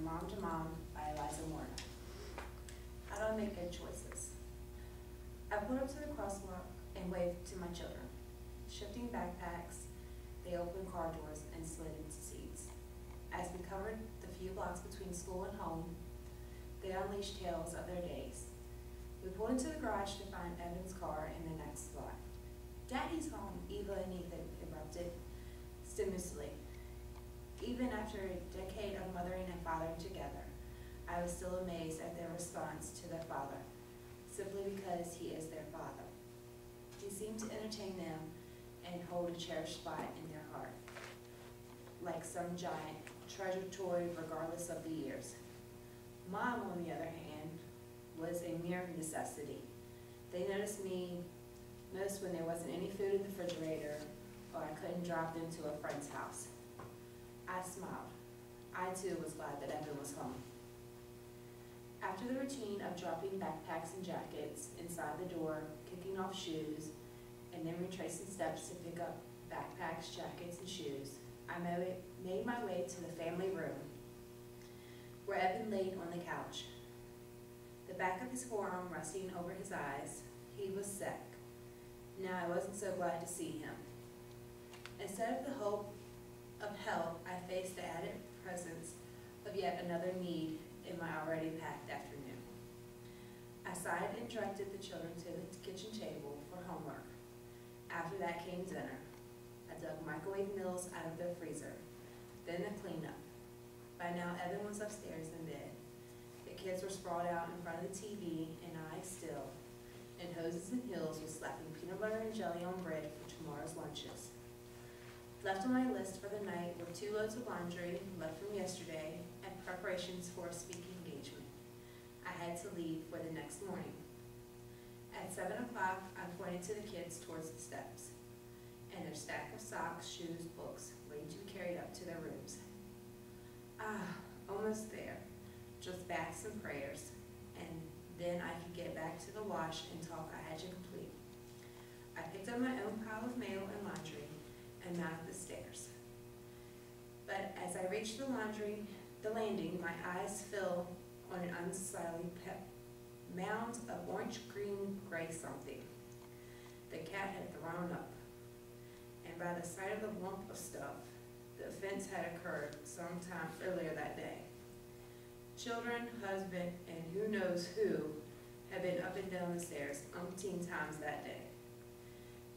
Mom to Mom by Eliza Moore. How do I make good choices? I pulled up to the crosswalk and waved to my children. Shifting backpacks, they opened car doors and slid into seats. As we covered the few blocks between school and home, they unleashed tales of their days. We pulled into the garage to find Evan's car in the next lot. "Daddy's home," Eva and Ethan erupted stimulously. Even after a decade of mothering and fathering together, I was still amazed at their response to their father, simply because he is their father. He seemed to entertain them and hold a cherished spot in their heart, like some giant treasure toy regardless of the years. Mom, on the other hand, was a mere necessity. They noticed me most when there wasn't any food in the refrigerator or I couldn't drop them to a friend's house. I smiled. I too was glad that Evan was home. After the routine of dropping backpacks and jackets inside the door, kicking off shoes, and then retracing steps to pick up backpacks, jackets, and shoes, I made my way to the family room where Evan laid on the couch. The back of his forearm resting over his eyes, he was sick. Now I wasn't so glad to see him. Instead of the hope of help, I faced the added presence of yet another need in my already packed afternoon. I sighed and directed the children to the kitchen table for homework. After that came dinner. I dug microwave meals out of their freezer, then the cleanup. By now, Evan was upstairs in bed. The kids were sprawled out in front of the TV, and I still, in hoses and heels, was slapping peanut butter and jelly on bread for tomorrow's lunches. Left on my list for the night were 2 loads of laundry left from yesterday and preparations for a speaking engagement I had to leave for the next morning. At 7 o'clock, I pointed to the kids towards the steps and their stack of socks, shoes, books, waiting to be carried up to their rooms. Almost there. Just baths and prayers, and then I could get back to the wash and talk I had to complete. I picked up my own pile of mail and laundry and mounted the stairs. But as I reached the landing, my eyes fell on an unsightly mound of orange-green-gray something the cat had thrown up. And by the sight of the lump of stuff, the offense had occurred sometime earlier that day. Children, husband, and who knows who had been up and down the stairs umpteen times that day.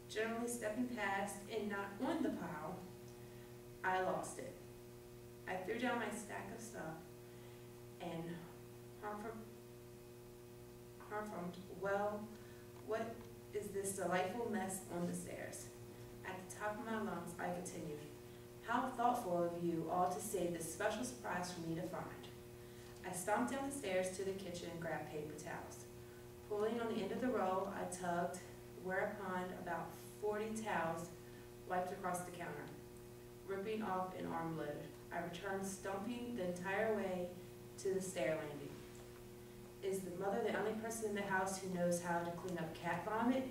Generally stepping past and not on the pile, I lost it. I threw down my stack of stuff and harfumed, "Well, what is this delightful mess on the stairs?" At the top of my lungs, I continued, "How thoughtful of you all to save this special surprise for me to find." I stomped down the stairs to the kitchen and grabbed paper towels. Pulling on the end of the roll, I tugged, whereupon about 40 towels wiped across the counter, ripping off an armload. I returned stomping the entire way to the stair landing. Is the mother the only person in the house who knows how to clean up cat vomit?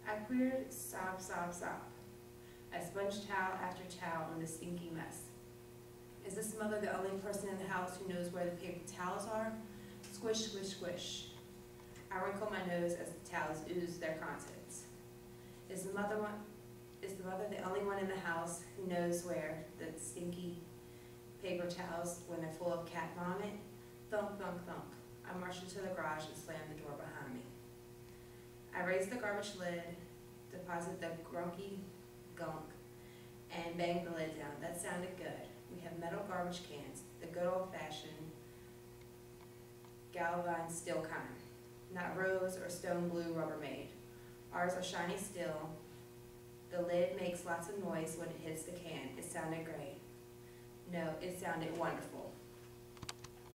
I queried, sob, sob, sob. I sponged towel after towel on the stinky mess. Is this mother the only person in the house who knows where the paper towels are? Squish, squish, squish. I wrinkled my nose as the towels oozed their contents. Is the mother the only one in the house who knows where the stinky paper towels when they're full of cat vomit? Thunk, thunk, thunk. I marched into the garage and slammed the door behind me. I raised the garbage lid, deposited the grunky gunk, and banged the lid down. That sounded good. We have metal garbage cans, the good old-fashioned galvanized steel kind, not rose or stone blue Rubbermaid. Ours are shiny steel. The lid makes lots of noise when it hits the can. It sounded great. No, it sounded wonderful.